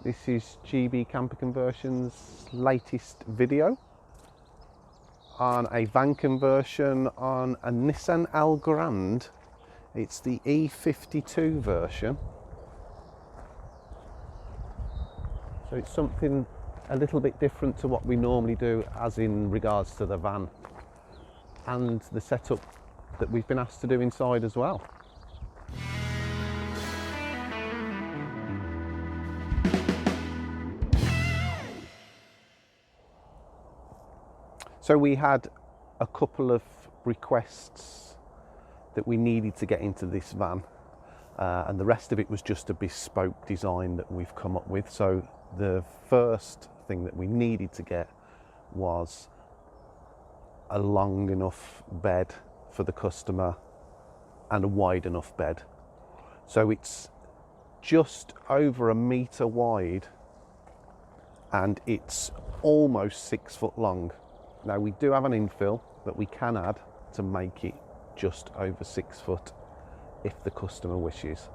This is GB Camper Conversion's latest video on a van conversion on a Nissan Elgrand. It's the E52 version. So it's something a little bit different to what we normally do as in regards to the van and the setup that we've been asked to do inside as well. So we had a couple of requests that we needed to get into this van, and the rest of it was just a bespoke design that we've come up with. So the first thing that we needed to get was a long enough bed for the customer and a wide enough bed. So it's just over 1 metre wide and it's almost 6 foot long. Now we do have an infill that we can add to make it just over 6 foot if the customer wishes.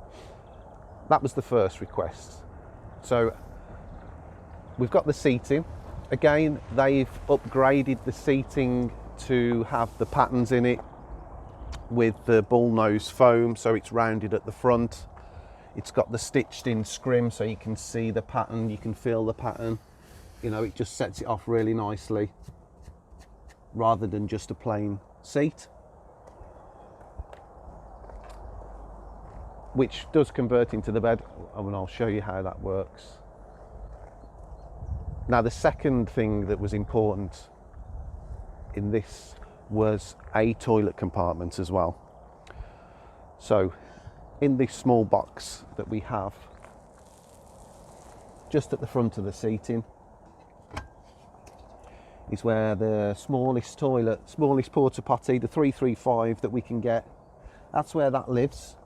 That was the first request. So we've got the seating. Again, they've upgraded the seating to have the patterns in it with the bullnose foam, so it's rounded at the front. It's got the stitched in scrim so you can see the pattern, you can feel the pattern. You know, it just sets it off really nicely, rather than just a plain seat, which does convert into the bed, and I'll show you how that works. Now the second thing that was important in this was a toilet compartment as well. So in this small box that we have just at the front of the seating is where the smallest toilet, smallest porta potty, the 335 that we can get, that's where that lives.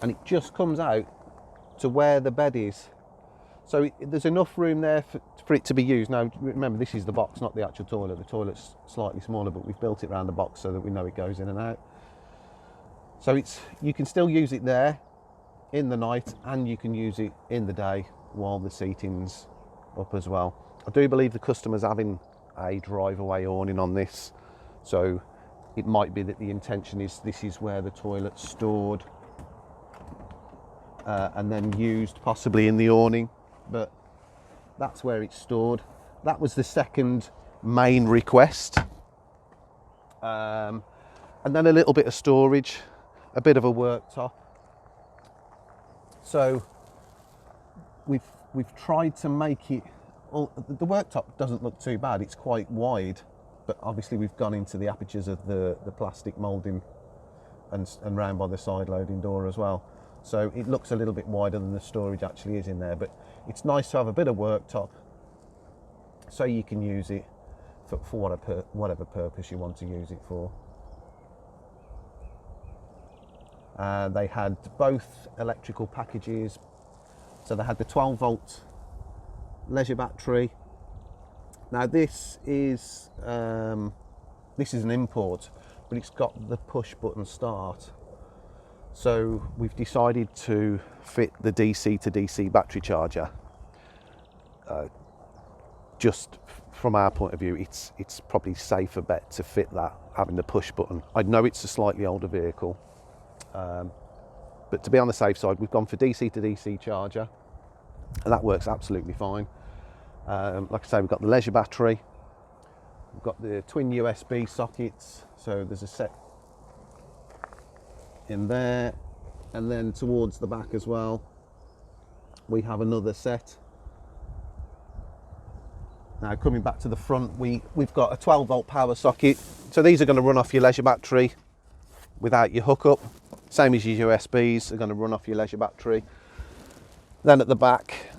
And it just comes out to where the bed is. So there's enough room there for it to be used. Now remember, this is the box, not the actual toilet. The toilet's slightly smaller, but we've built it around the box so that we know it goes in and out. So you can still use it there in the night, and you can use it in the day while the seating's up as well. I do believe the customer's having a drive-away awning on this, so it might be that the intention is this is where the toilet's stored and then used possibly in the awning, but that's where it's stored. That was the second main request, and then a little bit of storage, a bit of a worktop. So we've tried to make it, well, the worktop doesn't look too bad, it's quite wide, but obviously we've gone into the apertures of the plastic moulding and round by the side loading door as well. So it looks a little bit wider than the storage actually is in there, but it's nice to have a bit of worktop so you can use it for whatever purpose you want to use it for. They had both electrical packages, so they had the 12-volt leisure battery. Now this is an import, but it's got the push button start. So we've decided to fit the DC to DC battery charger. Just from our point of view, it's probably safer bet to fit that, having the push button. I know it's a slightly older vehicle, but to be on the safe side, we've gone for DC to DC charger, and that works absolutely fine. Like I say, we've got the leisure battery, we've got the twin USB sockets, so there's a set in there, and then towards the back as well we have another set. Now coming back to the front, we've got a 12-volt power socket, so these are going to run off your leisure battery without your hookup, same as your USBs are going to run off your leisure battery. Then at the back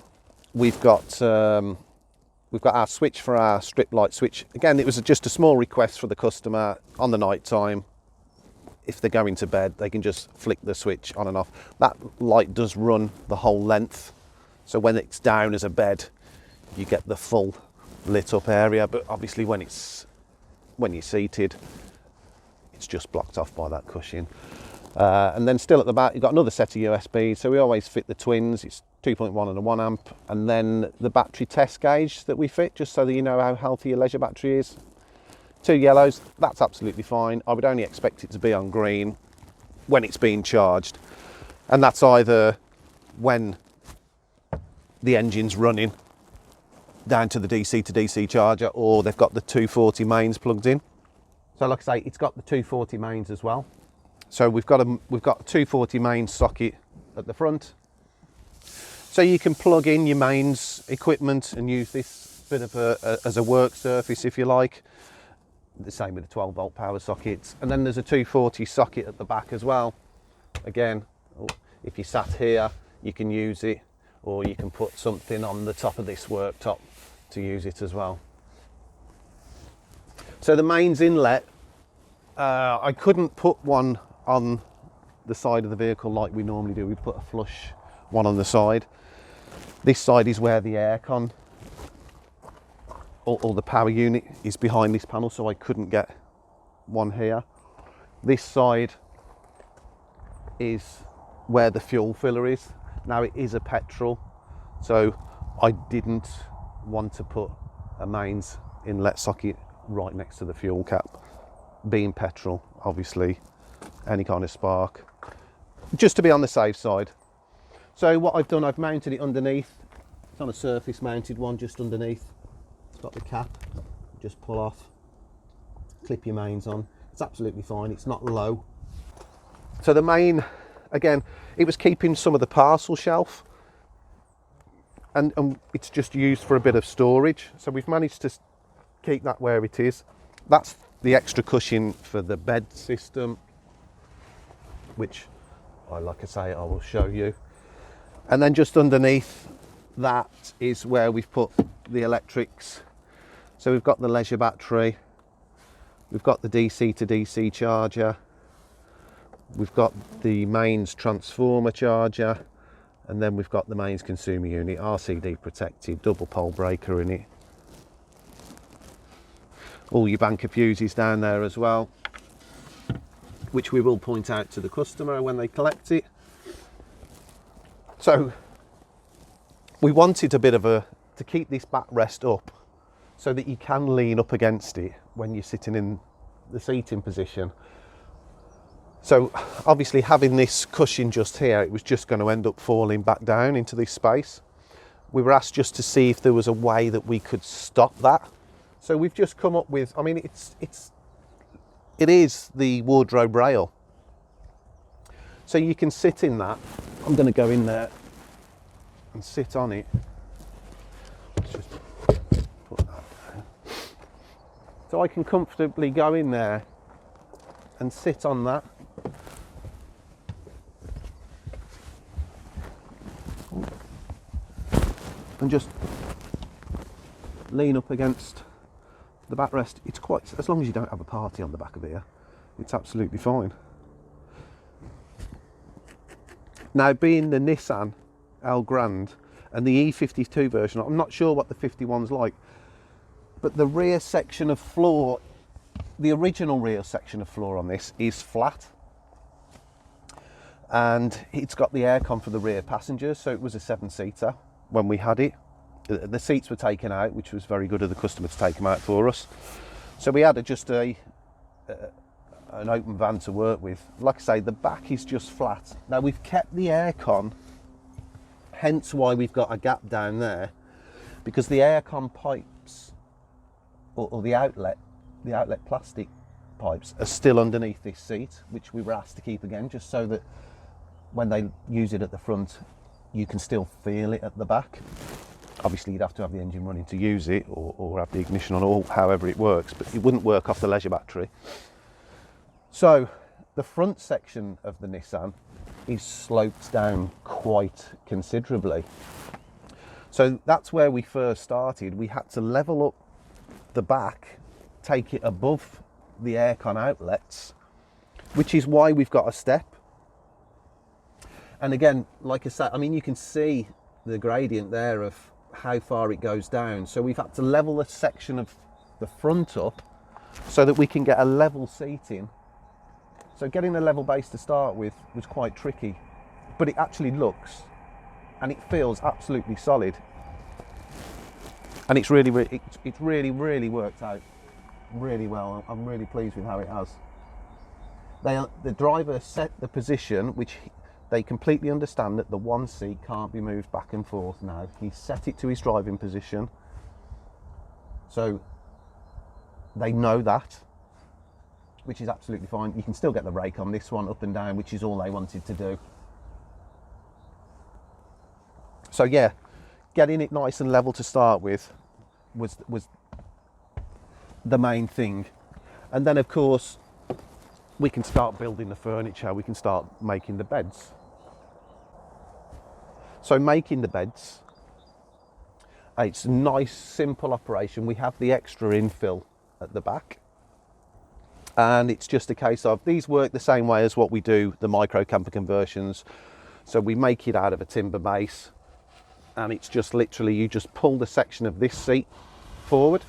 we've got our switch for our strip light switch. Again, it was just a small request for the customer on the night time. If they're going to bed, they can just flick the switch on and off. That light does run the whole length, so when it's down as a bed you get the full lit up area, but obviously when you're seated it's just blocked off by that cushion. And then still at the back, you've got another set of USBs. So we always fit the twins. It's 2.1 and a 1 amp. And then the battery test gauge that we fit, just so that you know how healthy your leisure battery is. 2 yellows, that's absolutely fine. I would only expect it to be on green when it's being charged. And that's either when the engine's running down to the DC to DC charger, or they've got the 240 mains plugged in. So like I say, it's got the 240 mains as well. So we've got a 240 mains socket at the front. So you can plug in your mains equipment and use this bit of as a work surface if you like. The same with the 12 volt power sockets. And then there's a 240 socket at the back as well. Again, if you sat here, you can use it, or you can put something on the top of this worktop to use it as well. So the mains inlet, I couldn't put one on the side of the vehicle like we normally do. We put a flush one on the side. This side is where the aircon or the power unit is behind this panel, so I couldn't get one here. This side is where the fuel filler is. Now it is a petrol, so I didn't want to put a mains inlet socket right next to the fuel cap. Being petrol, obviously, any kind of spark, just to be on the safe side. So what I've done, I've mounted it underneath. It's on a surface mounted one just underneath. It's got the cap, just pull off, clip your mains on. It's absolutely fine, it's not low. So the main, again, it was keeping some of the parcel shelf, and it's just used for a bit of storage. So we've managed to keep that where it is. That's the extra cushion for the bed system, which, like I say, I will show you. And then just underneath that is where we've put the electrics. So we've got the leisure battery, we've got the DC to DC charger, we've got the mains transformer charger, and then we've got the mains consumer unit, RCD protected, double pole breaker in it. All your banker fuses down there as well, which we will point out to the customer when they collect it. So we wanted a bit of to keep this backrest up so that you can lean up against it when you're sitting in the seating position. So obviously having this cushion just here, it was just going to end up falling back down into this space. We were asked just to see if there was a way that we could stop that. So we've just come up with, I mean, it is the wardrobe rail. So you can sit in that. I'm going to go in there and sit on it. Let's just put that down. So I can comfortably go in there and sit on that. And just lean up against the backrest. It's quite, as long as you don't have a party on the back of here, it's absolutely fine. Now, being the Nissan Elgrand and the E52 version, I'm not sure what the 51's like, but the rear section of floor, the original rear section of floor on this is flat, and it's got the aircon for the rear passengers, so it was a 7-seater when we had it. The seats were taken out, which was very good of the customer to take them out for us. So we had just an open van to work with. Like I say, the back is just flat. Now we've kept the aircon, hence why we've got a gap down there, because the aircon pipes or the outlet plastic pipes are still underneath this seat, which we were asked to keep again, just so that when they use it at the front, you can still feel it at the back. Obviously you'd have to have the engine running to use it, or have the ignition on, or however it works, but it wouldn't work off the leisure battery. So the front section of the Nissan is sloped down quite considerably. So that's where we first started. We had to level up the back, take it above the aircon outlets, which is why we've got a step. And again, like I said, I mean, you can see the gradient there of how far it goes down. So we've had to level a section of the front up so that we can get a level seating, So getting a level base to start with was quite tricky, but it actually looks and it feels absolutely solid. And it's really worked out really well. I'm really pleased with how it has. The driver set the position, which they completely understand that the one seat can't be moved back and forth now. He set it to his driving position. So they know that, which is absolutely fine. You can still get the rake on this one up and down, which is all they wanted to do. So yeah, getting it nice and level to start with was the main thing. And then of course we can start building the furniture, we can start making the beds. So making the beds, it's a nice simple operation. We have the extra infill at the back, and it's just a case of, these work the same way as what we do the micro camper conversions. So we make it out of a timber base, and it's just literally, you just pull the section of this seat forward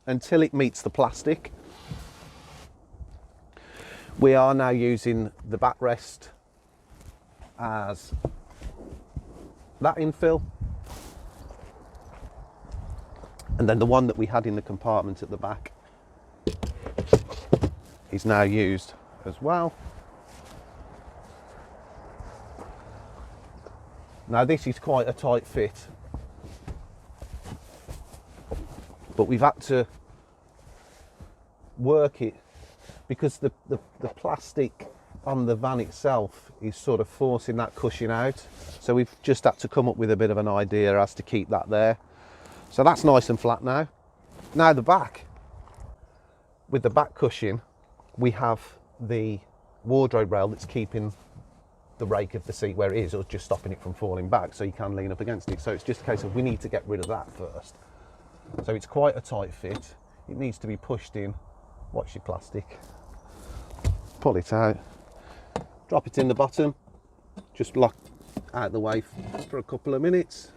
until it meets the plastic. We are now using the backrest as that infill, and then the one that we had in the compartment at the back is now used as well. Now this is quite a tight fit, but we've had to work it because the plastic on the van itself is sort of forcing that cushion out. So we've just had to come up with a bit of an idea as to keep that there. So that's nice and flat now. Now the back, with the back cushion, we have the wardrobe rail that's keeping the rake of the seat where it is, or just stopping it from falling back, so you can lean up against it. So it's just a case of, we need to get rid of that first. So it's quite a tight fit. It needs to be pushed in. Watch your plastic. Pull it out. Drop it in the bottom. Just lock out the way for a couple of minutes.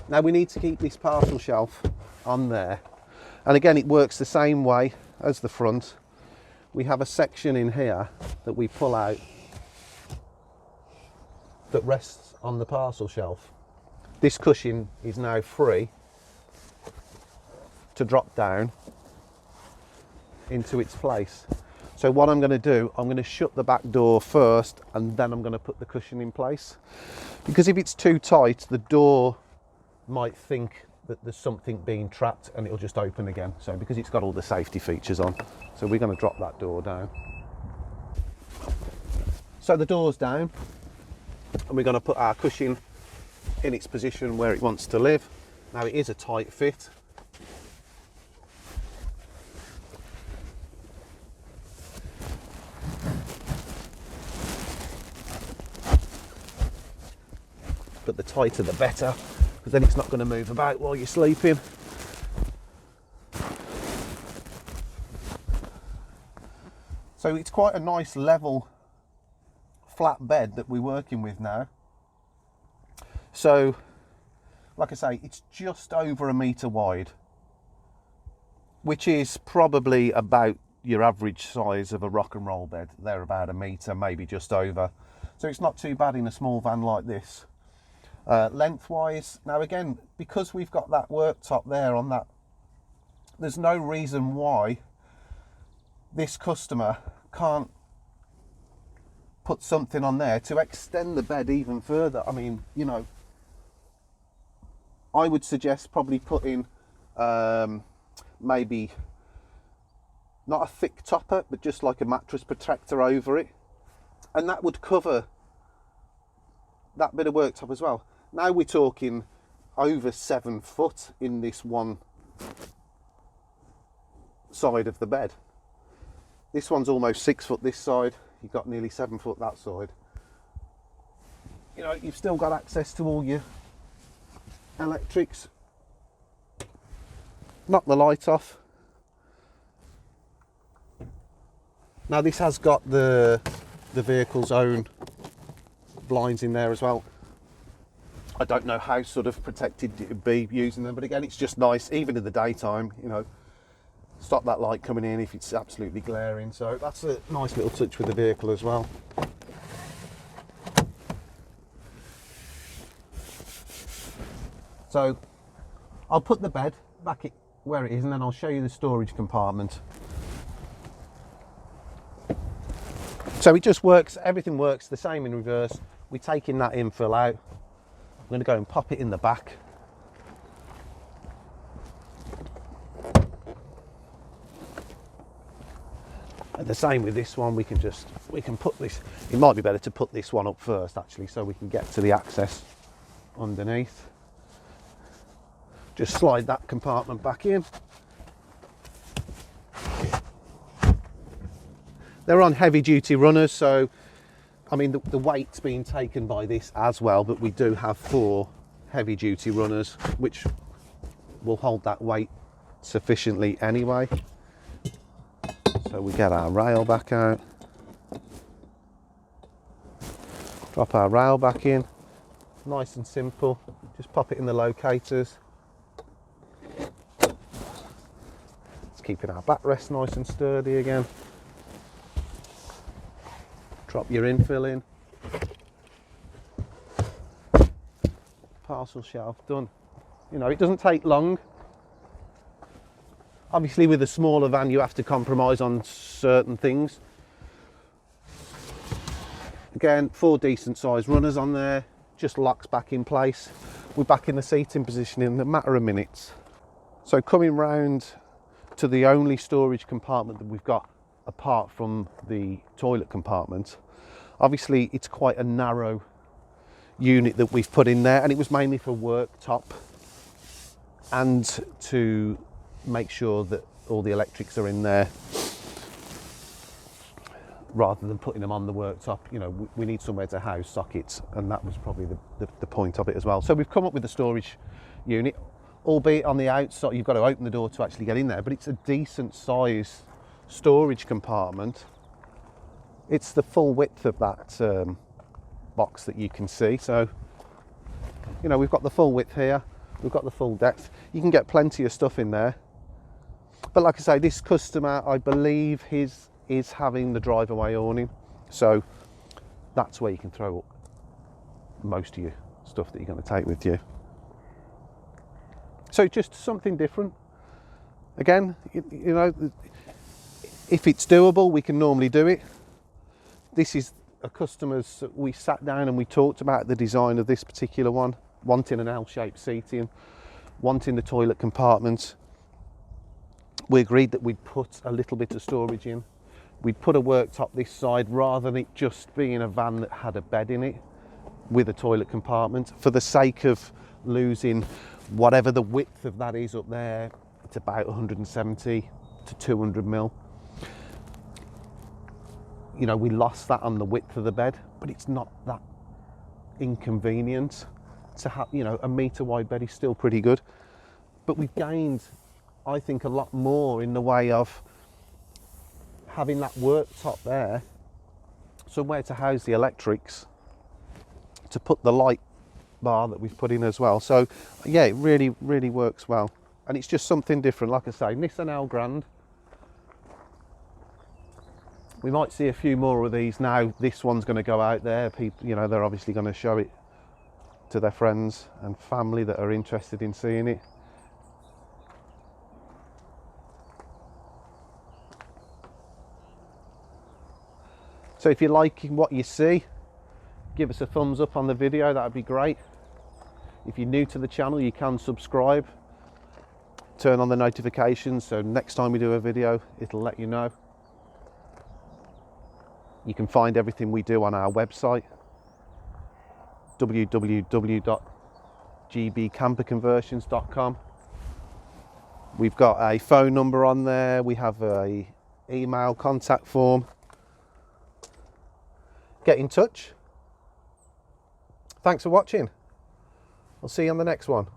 Now we need to keep this parcel shelf on there. And again, it works the same way as the front. We have a section in here that we pull out that rests on the parcel shelf. This cushion is now free to drop down into its place. So what I'm going to do, I'm going to shut the back door first, and then I'm going to put the cushion in place. Because if it's too tight, the door might think that there's something being trapped and it'll just open again. So because it's got all the safety features on, so we're going to drop that door down. So the door's down, and we're going to put our cushion in its position where it wants to live. Now it is a tight fit. But the tighter the better, because then it's not going to move about while you're sleeping. So it's quite a nice level flat bed that we're working with now. So like I say, it's just over 1 metre wide, which is probably about your average size of a rock and roll bed. They're about 1 metre, maybe just over. So it's not too bad in a small van like this. Lengthwise, now again, because we've got that worktop there on that, there's no reason why this customer can't put something on there to extend the bed even further. I mean, you know, I would suggest probably putting maybe not a thick topper, but just like a mattress protector over it, and that would cover that bit of worktop as well. Now we're talking over 7 foot in this one side of the bed. This one's almost 6 foot this side. You've got nearly 7 foot that side. You know, you've still got access to all your electrics. Knock the light off. Now this has got the vehicle's own blinds in there as well. I don't know how sort of protected it would be using them, but again, it's just nice, even in the daytime, you know. stop that light coming in if it's absolutely glaring. So that's a nice little touch with the vehicle as well. So I'll put the bed back where it is, and then I'll show you the storage compartment. So it just works, everything works the same in reverse. We're taking that infill out. I'm going to go and pop it in the back. And the same with this one, we can put this, it might be better to put this one up first actually, so we can get to the access underneath. Just slide that compartment back in. They're on heavy duty runners, so I mean the weight's being taken by this as well, but we do have 4 heavy duty runners which will hold that weight sufficiently anyway. So we get our rail back out, drop our rail back in, nice and simple, just pop it in the locators. It's keeping our backrest nice and sturdy again. Drop your infill in. Parcel shelf done. You know, it doesn't take long. Obviously with a smaller van you have to compromise on certain things. Again, 4 decent sized runners on there, just locks back in place. We're back in the seating position in a matter of minutes. So coming round to the only storage compartment that we've got apart from the toilet compartment, obviously it's quite a narrow unit that we've put in there, and it was mainly for worktop and to make sure that all the electrics are in there rather than putting them on the worktop. You know, we need somewhere to house sockets, and that was probably the point of it as well. So we've come up with the storage unit, albeit on the outside you've got to open the door to actually get in there, but it's a decent size storage compartment. It's the full width of that box that you can see. So, you know, we've got the full width here, we've got the full depth. You can get plenty of stuff in there. But like I say, this customer, I believe is having the drive away awning. So that's where you can throw up most of your stuff that you're going to take with you. So just something different. Again, you know, if it's doable, we can normally do it. This is a customer's, we sat down and we talked about the design of this particular one, wanting an L-shaped seating, wanting the toilet compartment. We agreed that we'd put a little bit of storage in. We'd put a worktop this side rather than it just being a van that had a bed in it with a toilet compartment. For the sake of losing whatever the width of that is up there, it's about 170 to 200 mil. You know, we lost that on the width of the bed, but it's not that inconvenient to have, you know, a metre wide bed is still pretty good. But we've gained, I think, a lot more in the way of having that worktop there, somewhere to house the electrics, to put the light bar that we've put in as well. So yeah, it really, really works well. And it's just something different. Like I say, Nissan Elgrand. We might see a few more of these now. This one's going to go out there. People, you know, they're obviously going to show it to their friends and family that are interested in seeing it. So if you're liking what you see, give us a thumbs up on the video, that would be great. If you're new to the channel, you can subscribe, turn on the notifications, so next time we do a video, it'll let you know. You can find everything we do on our website, www.gbcamperconversions.com. We've got a phone number on there, we have a email contact form. Get in touch. Thanks for watching. I'll see you on the next one.